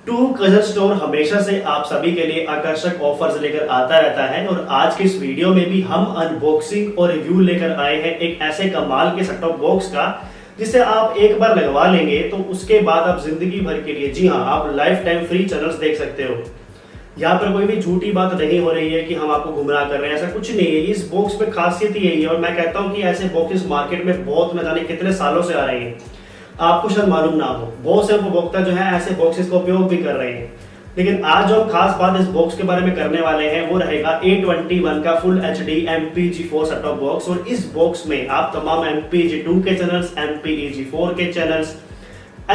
To cousin store हमेशा से आप सभी के लिए आकर्षक ऑफर्स लेकर आता रहता है और आज के इस वीडियो में भी हम अनबॉक्सिंग और रिव्यू लेकर आए हैं एक ऐसे कमाल के सेट टॉप बॉक्स का जिसे आप एक बार लगवा लेंगे तो उसके बाद आप जिंदगी भर के लिए, जी हाँ, आप लाइफ टाइम फ्री चैनल्स देख सकते हो। यहाँ पर कोई भी झूठी बात नहीं हो रही है कि हम आपको गुमराह कर रहे हैं, ऐसा कुछ नहीं है। इस बॉक्स में खासियत यही है और मैं कहता हूँ कि ऐसे बॉक्सेस मार्केट में बहुत न जाने कितने सालों से आ रहे हैं, आपको शायद मालूम ना हो। बहुत से उपभोक्ता जो है ऐसे बॉक्सेस का उपयोग भी कर रहे हैं, लेकिन आज जो हम खास बात इस बॉक्स के बारे में करने वाले हैं वो रहेगा A21 का full HD MPEG4 set top box. और इस बॉक्स में आप तमाम MPEG2 के चैनल्स, MPEG4 के चैनल्स,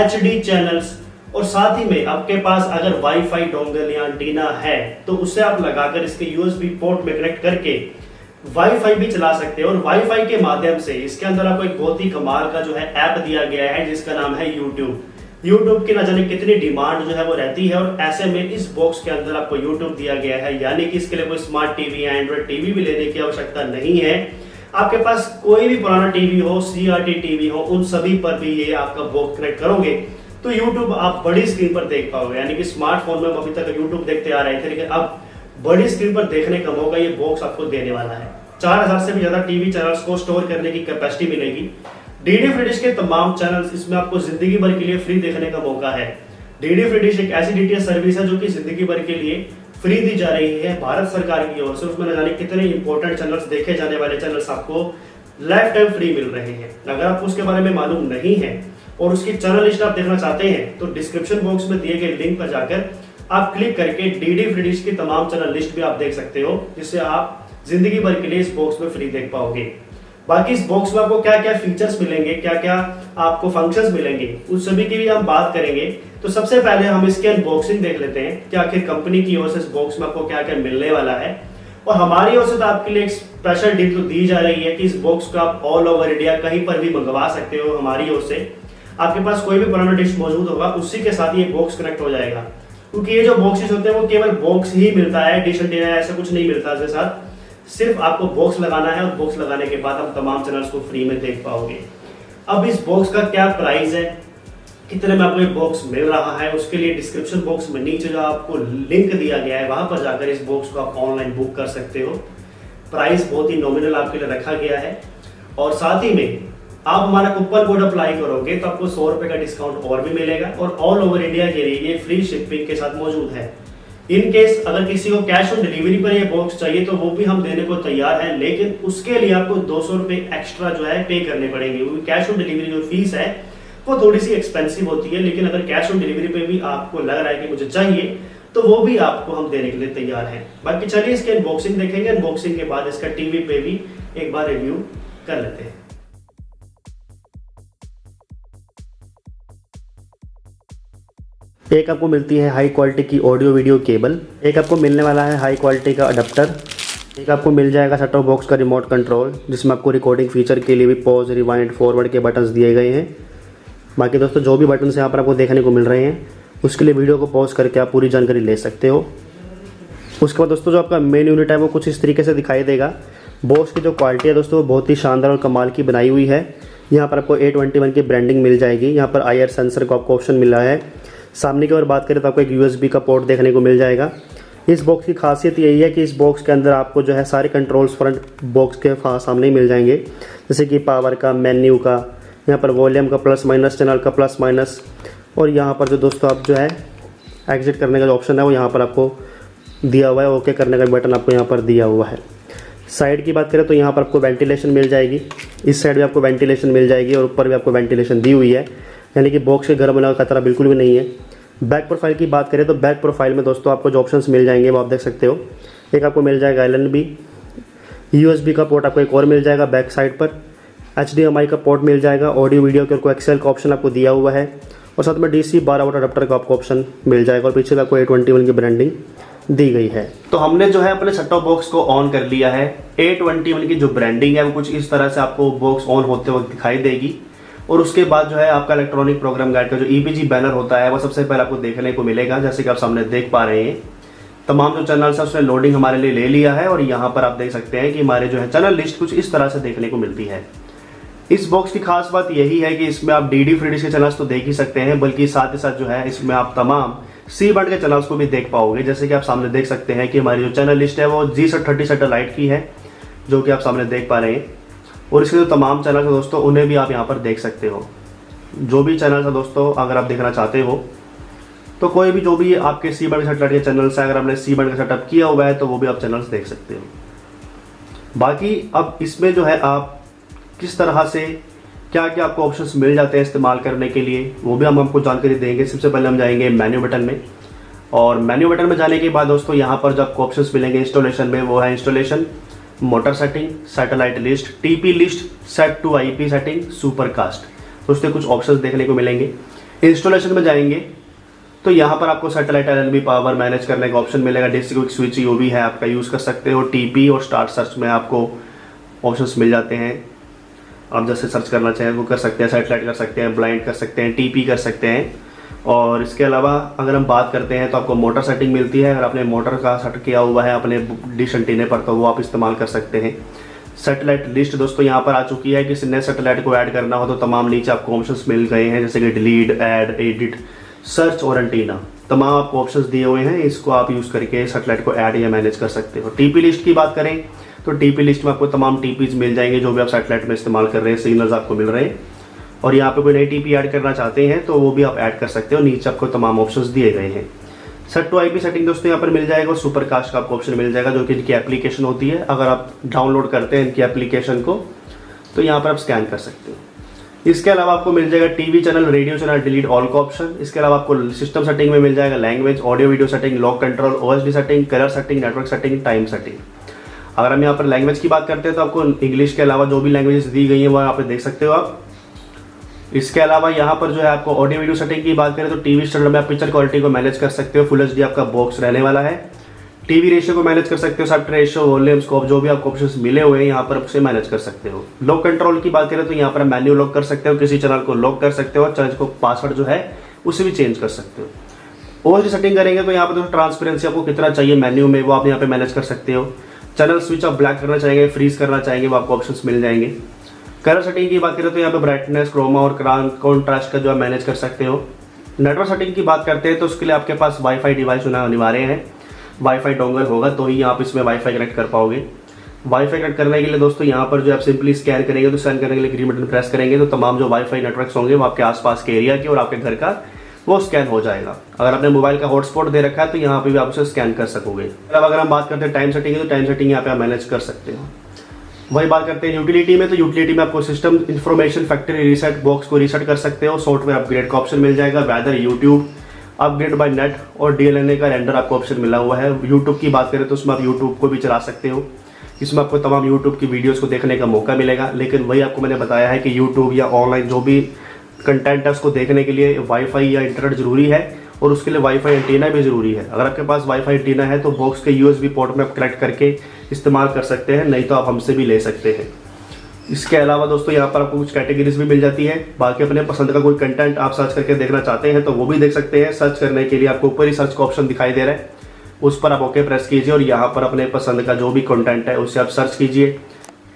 HD चैनल्स और साथ ही में आपके पास अगर वाईफाई डोंगल या एंटीना है तो उसे आप लगाकर इसके USB पोर्ट में कनेक्ट करके वाईफाई भी चला सकते हैं। और वाईफाई के माध्यम से इसके अंदर आपको एक बहुत ही कमाल का जो है ऐप दिया गया है जिसका नाम है यूट्यूब की न जाने कितनी डिमांड जो है वो रहती है और ऐसे में इस बॉक्स के अंदर आपको यूट्यूब दिया गया है, यानी कि इसके लिए कोई स्मार्ट टीवी या एंड्रॉइड टीवी भी लेने की आवश्यकता नहीं है। आपके पास कोई भी पुराना टीवी हो, CRT टीवी हो, उन सभी पर भी ये आपका बॉक्स कनेक्ट करोगे तो यूट्यूब आप बड़ी स्क्रीन पर देख पाओगे। यानी कि स्मार्टफोन में अभी तक यूट्यूब देखते आ रहे थे, लेकिन अब बड़ी स्क्रीन पर देखने का मौका ये बॉक्स आपको देने वाला है। 4000 से भी ज्यादा टीवी चैनल्स को स्टोर करने की कैपेसिटी मिलेगी। डीडी फ्री डिश के तमाम चैनल्स इसमें आपको जिंदगी भर के लिए फ्री देखने का मौका है। डीडी फ्री डिश एक ऐसी DTH सर्विस है जो कि जिंदगी भर के लिए फ्री दी जा रही है भारत सरकार की ओर से। उसमें न जाने कितने इंपॉर्टेंट चैनल्स, देखे जाने वाले चैनल्स आपको लाइफ टाइम फ्री मिल रहे हैं। अगर आपको उसके बारे में मालूम नहीं है और उसकी चैनल लिस्ट आप देखना चाहते हैं तो डिस्क्रिप्शन बॉक्स में दिए गए लिंक पर जाकर आप क्लिक करके डीडी फ्री डिश की तमाम चैनल लिस्ट भी आप देख सकते हो, जिससे आप जिंदगी भर के लिए इस बॉक्स में फ्री देख पाओगे। बाकी इस बॉक्स में आपको क्या क्या फीचर्स मिलेंगे, क्या क्या आपको फंक्शंस मिलेंगे, उस सभी की भी हम बात करेंगे। तो सबसे पहले हम इसकी अनबॉक्सिंग देख लेते हैं कि आखिर कंपनी की ओर से इस बॉक्स में आपको क्या क्या मिलने वाला है। और हमारी ओर से तो आपके लिए एक स्पेशल डील तो दी जा रही है कि इस बॉक्स को आप ऑल ओवर इंडिया कहीं पर भी मंगवा सकते हो। हमारी ओर से आपके पास कोई भी पुराना डिश मौजूद होगा उसी के साथ ये बॉक्स कनेक्ट हो जाएगा, क्योंकि ये जो बॉक्सेस होते हैं वो केवल बॉक्स ही मिलता है, डिश एंटीना ऐसा कुछ नहीं मिलता इसके साथ। सिर्फ आपको बॉक्स लगाना है और बॉक्स लगाने के बाद आप तमाम चैनल्स को फ्री में देख पाओगे। अब इस बॉक्स का क्या प्राइस है, कितने में आपको ये बॉक्स मिल रहा है, उसके लिए डिस्क्रिप्शन बॉक्स में नीचे जो आपको लिंक दिया गया है वहां पर जाकर इस बॉक्स को आप ऑनलाइन बुक कर सकते हो। प्राइस बहुत ही नॉमिनल आपके लिए रखा गया है और साथ ही में आप हमारा कूपन कोड अप्लाई करोगे तो आपको 100 रुपए का डिस्काउंट और भी मिलेगा और ऑल ओवर इंडिया के लिए ये फ्री शिपिंग के साथ मौजूद है। इन केस अगर किसी को कैश ऑन डिलीवरी पर ये बॉक्स चाहिए तो वो भी हम देने को तैयार हैं, लेकिन उसके लिए आपको 200 रुपए एक्स्ट्रा जो है पे करने पड़ेंगे, क्योंकि कैश ऑन डिलीवरी जो फीस है वो थोड़ी सी एक्सपेंसिव होती है। लेकिन अगर कैश ऑन डिलीवरी पे भी आपको लग रहा है कि मुझे चाहिए तो वो भी आपको हम देने के लिए तैयार हैं। बाकी चलिए इसके अनबॉक्सिंग देखेंगे, अनबॉक्सिंग के बाद इसका टीवी पे भी एक बार रिव्यू कर लेते हैं। एक आपको मिलती है हाई क्वालिटी की ऑडियो वीडियो केबल, एक आपको मिलने वाला है हाई क्वालिटी का अडेप्टर, एक आपको मिल जाएगा सेट टॉप बॉक्स का रिमोट कंट्रोल जिसमें आपको रिकॉर्डिंग फीचर के लिए भी पॉज, रिवाइंड, फॉरवर्ड के बटन्स दिए गए हैं। बाकी दोस्तों जो भी बटन्स यहाँ पर आपको देखने को मिल रहे हैं उसके लिए वीडियो को पॉज करके आप पूरी जानकारी ले सकते हो। उसके बाद दोस्तों जो आपका मेन यूनिट है वो कुछ इस तरीके से दिखाई देगा। बॉक्स की जो क्वालिटी है दोस्तों वो बहुत ही शानदार और कमाल की बनाई हुई है। यहाँ पर आपको A21 की ब्रांडिंग मिल जाएगी। यहाँ पर IR सेंसर का आपको ऑप्शन मिला है। सामने की ओर बात करें तो आपको एक USB का पोर्ट देखने को मिल जाएगा। इस बॉक्स की खासियत यही है कि इस बॉक्स के अंदर आपको जो है सारे कंट्रोल्स फ्रंट बॉक्स के सामने ही मिल जाएंगे, जैसे कि पावर का, मेन्यू का, यहाँ पर वॉल्यूम का प्लस माइनस, चैनल का प्लस माइनस, और यहाँ पर जो दोस्तों आप जो है एग्जिट करने का जो ऑप्शन है वो यहाँ पर आपको दिया हुआ है। ओके करने का बटन आपको यहाँ पर दिया हुआ है। साइड की बात करें तो यहाँ पर आपको वेंटिलेशन मिल जाएगी, इस साइड भी आपको वेंटिलेशन मिल जाएगी और ऊपर भी आपको वेंटिलेशन दी हुई है, यानी कि बॉक्स के गर्म होने का खतरा बिल्कुल भी नहीं है। बैक प्रोफाइल की बात करें तो बैक प्रोफाइल में दोस्तों आपको जो ऑप्शंस मिल जाएंगे वो आप देख सकते हो। एक आपको मिल जाएगा LNB, USB का पोर्ट आपको एक और मिल जाएगा बैक साइड पर, HDMI का पोर्ट मिल जाएगा, ऑडियो वीडियो के कोएक्सियल का ऑप्शन आपको दिया हुआ है और साथ में DC 12 वोल्ट अडेप्टर का आपको ऑप्शन मिल जाएगा और पीछे आपको A21 की ब्रांडिंग दी गई है। तो हमने जो है अपने सेट टॉप बॉक्स को ऑन कर लिया है। A21 की जो ब्रांडिंग है वो कुछ इस तरह से आपको बॉक्स ऑन होते वक्त दिखाई देगी और उसके बाद जो है आपका इलेक्ट्रॉनिक प्रोग्राम गाइड का जो EPG बैनर होता है वो सबसे पहले आपको देखने को मिलेगा। जैसे कि आप सामने देख पा रहे हैं तमाम जो चैनल्स है उसने लोडिंग हमारे लिए ले लिया है और यहाँ पर आप देख सकते हैं कि हमारे जो है चैनल लिस्ट कुछ इस तरह से देखने को मिलती है। इस बॉक्स की खास बात यही है कि इसमें आप डीडी फ्री डिश के चैनल्स तो देख ही सकते हैं, बल्कि साथ ही साथ जो है इसमें आप तमाम सी बैंड के चैनल्स को भी देख पाओगे। जैसे कि आप सामने देख सकते हैं कि हमारी जो चैनल लिस्ट है वो G30 सैटेलाइट की है, जो कि आप सामने देख पा रहे हैं। और इसके जो तमाम चैनल है दोस्तों उन्हें भी आप यहाँ पर देख सकते हो। जो भी चैनल है दोस्तों अगर आप देखना चाहते हो तो कोई भी जो भी आपके सी बैंड सैटेलाइट के चैनल्स है, अगर आपने सी बैंड का सेटअप किया हुआ है तो वो भी आप चैनल्स देख सकते हो। बाकी अब इसमें जो है आप किस तरह से क्या क्या आपको ऑप्शंस मिल जाते हैं इस्तेमाल करने के लिए, वो भी हम आपको जानकारी देंगे। सबसे पहले हम जाएंगे मेन्यू बटन में, और मेन्यू बटन में जाने के बाद दोस्तों यहाँ पर जो आपको ऑप्शंस मिलेंगे इंस्टॉलेशन में, वो है installation, motor setting, satellite list, TP list, set to IP setting, supercast. तो उसके कुछ ऑप्शंस देखने को मिलेंगे। इंस्टॉलेशन में जाएंगे तो यहाँ पर आपको सैटेलाइट एलएलबी पावर मैनेज करने का ऑप्शन मिलेगा। डिस्क क्विक स्विच जो भी है आपका यूज़ कर सकते हो। टीपी और स्टार्ट सर्च में आपको ऑप्शंस मिल जाते हैं। आप जैसे सर्च करना चाहें वो कर सकते हैं, सैटेलाइट कर सकते हैं, ब्लाइंड कर सकते हैं, टीपी कर सकते हैं। और इसके अलावा अगर हम बात करते हैं तो आपको मोटर सेटिंग मिलती है। अगर आपने मोटर का सेट किया हुआ है अपने डिश एंटीने पर तो वो आप इस्तेमाल कर सकते हैं। सैटेलाइट लिस्ट दोस्तों यहाँ पर आ चुकी है। किसी नए सैटेलाइट को ऐड करना हो तो तमाम नीचे आपको ऑप्शंस मिल गए हैं, जैसे कि डिलीट, ऐड, एडिट, सर्च और एंटीना, तमाम आपको ऑप्शंस दिए हुए हैं। इसको आप यूज़ करके सैटेलाइट को ऐड या मैनेज कर सकते हो। टीपी लिस्ट की बात करें तो टीपी लिस्ट में आपको तमाम टीपीज मिल जाएंगे जो भी आप सैटेलाइट में इस्तेमाल कर रहे हैं, सिग्नल्स आपको मिल रहे हैं। और यहाँ पे कोई नई टीपी ऐड करना चाहते हैं तो वो भी आप ऐड कर सकते हो। नीचे आपको तमाम ऑप्शंस दिए गए हैं। सेट टू आईपी सेटिंग दोस्तों यहाँ पर मिल जाएगा, और सुपरकास्ट का आपको ऑप्शन मिल जाएगा जो कि इनकी एप्लीकेशन होती है। अगर आप डाउनलोड करते हैं इनकी एप्लीकेशन को तो यहाँ पर आप स्कैन कर सकते हो। इसके अलावा आपको मिल जाएगा TV channel, radio channel, delete all का ऑप्शन। इसके अलावा आपको सिस्टम सेटिंग में मिल जाएगा language, audio video setting, lock control, OSD setting, colour setting, network setting, time setting. अगर हम यहाँ पर लैंग्वेज की बात करते हैं तो आपको इंग्लिश के अलावा जो भी लैंग्वेजेस दी गई हैं वो यहाँ पे देख सकते हो आप। इसके अलावा यहाँ पर जो है आपको ऑडियो वीडियो सेटिंग की बात करें तो टीवी स्टैंडर्ड में आप पिक्चर क्वालिटी को मैनेज कर सकते हो। फुल एचडी आपका बॉक्स रहने वाला है। टीवी रेशियो को मैनेज कर सकते हो, सब रेशियो, वॉल्यूम, स्कोप, जो भी आपको ऑप्शंस मिले हुए हैं यहाँ पर उसे मैनेज कर सकते हो। लॉक कंट्रोल की बात करें तो यहाँ पर मैन्यू लॉक कर सकते हो, किसी चैनल को लॉक कर सकते हो, चैनल को पासवर्ड जो है उसे भी चेंज कर सकते हो। ओएसडी सेटिंग करेंगे तो यहाँ पर दोस्तों ट्रांसपेरेंसी आपको कितना चाहिए मेन्यू में वो आप यहाँ पे मैनेज कर सकते हो। चैनल स्विच आप ब्लैक करना चाहेंगे, फ्रीज करना चाहेंगे, वो आपको ऑप्शंस मिल जाएंगे। कलर सेटिंग की बात करें तो यहाँ पे ब्राइटनेस, क्रोमा और कॉन्ट्रास्ट का जो है मैनेज कर सकते हो। नेटवर्क सेटिंग की बात करते हैं तो उसके लिए आपके पास वाईफाई डिवाइस होना अनिवार्य है। वाईफाई डोंगल होगा तो ही आप इसमें वाईफाई कनेक्ट कर पाओगे। वाईफाई कनेक्ट करने के लिए दोस्तों यहाँ पर जो आप सिंपली स्कैन करेंगे तो स्कैन करने के लिए ग्रीन बटन प्रेस करेंगे तो तमाम जो वाईफाई नेटवर्क्स होंगे वो आपके आसपास के एरिया के और आपके घर का वो स्कैन हो जाएगा। अगर आपने मोबाइल का हॉटस्पॉट दे रखा है तो यहाँ पे भी आप उसे स्कैन कर सकोगे। अब अगर हम बात करते हैं टाइम सेटिंग तो टाइम सेटिंग यहाँ पे आप मैनेज कर सकते हो। वही बात करते हैं यूटिलिटी में तो यूटिलिटी में आपको system information factory reset box को रीसेट कर सकते हो। सॉफ्टवेयर अपग्रेड का ऑप्शन मिल जाएगा, weather, YouTube, upgrade by net और डीएलएनए का रेंडर आपको ऑप्शन मिला हुआ है। यूट्यूब की बात करें तो उसमें आप यूट्यूब को भी चला सकते हो। इसमें आपको तमाम यूट्यूब की वीडियोस को देखने का मौका मिलेगा। लेकिन वही आपको मैंने बताया है कि यूट्यूब या ऑनलाइन जो भी कंटेंट है उसको देखने के लिए वाईफाई या इंटरनेट जरूरी है और उसके लिए वाईफाई एंटीना भी जरूरी है। अगर आपके पास वाईफाई एंटीना है तो बॉक्स के यूएसबी पोर्ट में आप कनेक्ट करके इस्तेमाल कर सकते हैं, नहीं तो आप हमसे भी ले सकते हैं। इसके अलावा दोस्तों यहाँ पर आपको कुछ कैटेगरीज भी मिल जाती है। बाकी अपने पसंद का कोई कंटेंट आप सर्च करके देखना चाहते हैं तो वो भी देख सकते हैं। सर्च करने के लिए आपको ऊपर ही सर्च का ऑप्शन दिखाई दे रहा है, उस पर आप ओके प्रेस कीजिए और यहाँ पर अपने पसंद का जो भी कंटेंट है उसे आप सर्च कीजिए।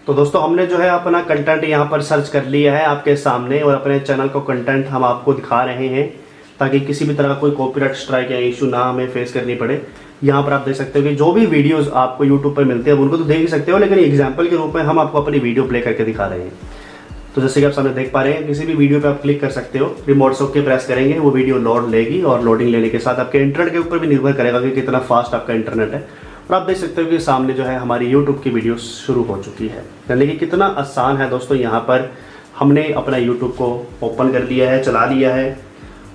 तो दोस्तों हमने जो है अपना कंटेंट यहाँ पर सर्च कर लिया है आपके सामने और अपने चैनल का कंटेंट हम आपको दिखा रहे हैं ताकि किसी भी तरह का कोई कॉपीराइट स्ट्राइक या इशू ना हमें फेस करनी पड़े। यहाँ पर आप देख सकते हो कि जो भी वीडियोस आपको यूट्यूब पर मिलते हैं उनको तो देख ही सकते हो, लेकिन एग्जाम्पल के रूप में हम आपको अपनी वीडियो प्ले करके दिखा रहे हैं। तो जैसे कि आप सामने देख पा रहे हैं किसी भी वीडियो पे आप क्लिक कर सकते हो, रिमोट से ओके प्रेस करेंगे, वो वीडियो लोड लेगी और लोडिंग लेने के साथ आपके इंटरनेट के ऊपर भी निर्भर करेगा कि कितना फास्ट आपका इंटरनेट है। और आप देख सकते हो कि सामने जो है हमारी यूट्यूब की वीडियो शुरू हो चुकी है। यानी कि कितना आसान है दोस्तों, यहाँ पर हमने अपना यूट्यूब को ओपन कर लिया है, चला लिया है।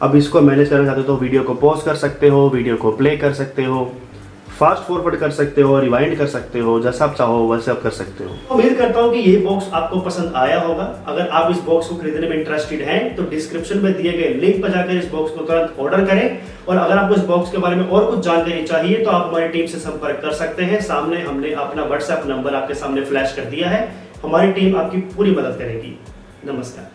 अब इसको मैनेज करना चाहते हो तो वीडियो को पॉज कर सकते हो, वीडियो को प्ले कर सकते हो, फास्ट फॉरवर्ड कर सकते हो, रिवाइंड कर सकते हो, जैसा आप चाहो वैसे आप कर सकते हो। उम्मीद करता हूँ कि ये बॉक्स आपको पसंद आया होगा। अगर आप इस बॉक्स को खरीदने में इंटरेस्टेड हैं तो डिस्क्रिप्शन में दिए गए लिंक पर जाकर इस बॉक्स को तुरंत ऑर्डर करें। और अगर आपको इस बॉक्स के बारे में और कुछ जानकारी चाहिए तो आप हमारी टीम से संपर्क कर सकते हैं। सामने हमने अपना व्हाट्सएप नंबर आपके सामने फ्लैश कर दिया है। हमारी टीम आपकी पूरी मदद करेगी। नमस्कार।